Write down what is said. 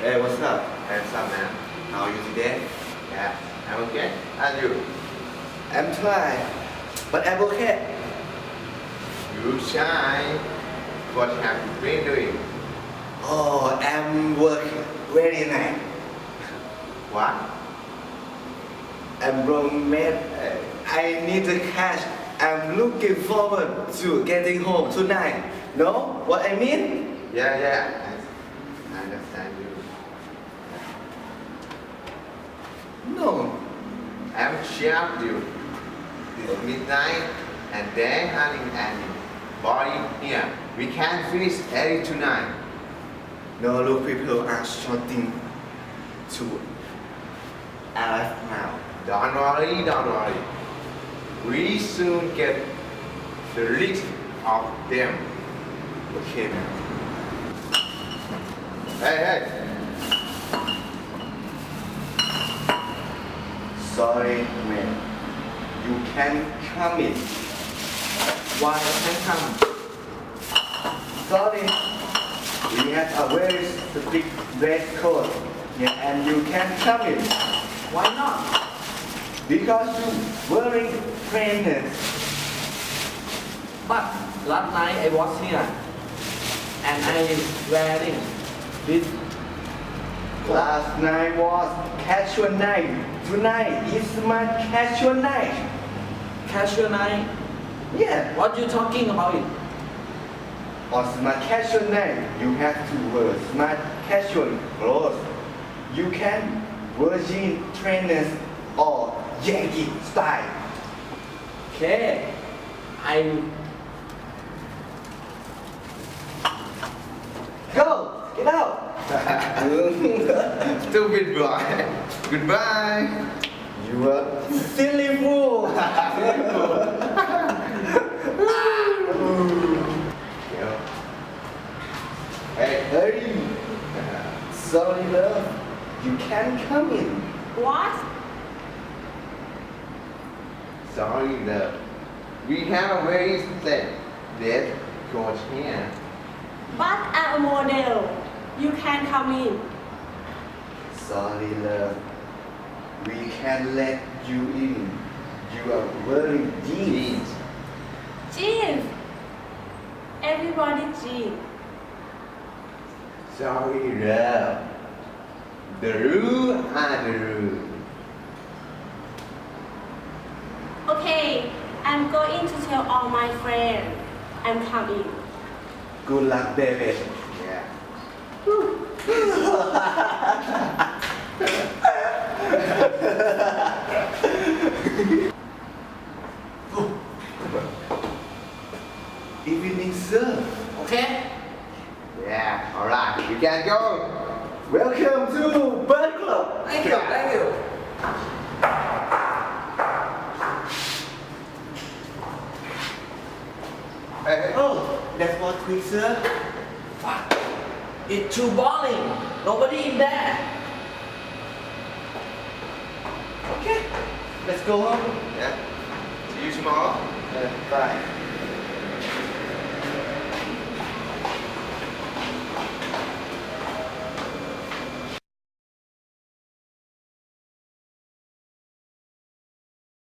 Hey, what's up? Hey, what's up, man? How are you today? Yeah, I'm okay. And you? I'm fine, but I'm okay. You shine. What have you been doing? Oh, I'm working very nice. What? I'm roommate. I need the cash. I'm looking forward to getting home tonight. Know what I mean? Yeah. I understand you. No. I'm sharp, you. It's midnight and they hunting and body here. We can't finish early tonight. No, look, people are shouting to arrive now. Don't worry. We soon get the list of them. Okay, man. Hey. Sorry, man. You can come in. Why can't come? Sorry. We have a very strict dress code. Yeah, and you can come in. Why not? Because you wearing trainers. But last night I was here and I wearing this Last night was casual night. Tonight is my casual night. casual night. Yeah. What you talking about it? On smart casual night, you have to wear smart casual clothes. You can wear jean trainers or Yankee style. Okay. Go! Get out! Stupid boy. Goodbye. You are silly fool! Hey. Hey! Sorry, love. You can't come in. What? Sorry, love. We have a very set dress code here. But I'm a model. You can come in. Sorry, love. We can't let you in. You are wearing jeans. Jeans. Everybody jeans. Sorry, love. The rule are the rule. Okay, I'm going to tell all my friends I'm coming. Good luck, David. Yeah. Evening, sir. Okay? Yeah, alright, we can go. Welcome to Bird Club. Thank you. Hey. Oh, that's what quick, sir. Fuck. It's too boring. Nobody in there. Okay, let's go home. Yeah. See you tomorrow. Bye.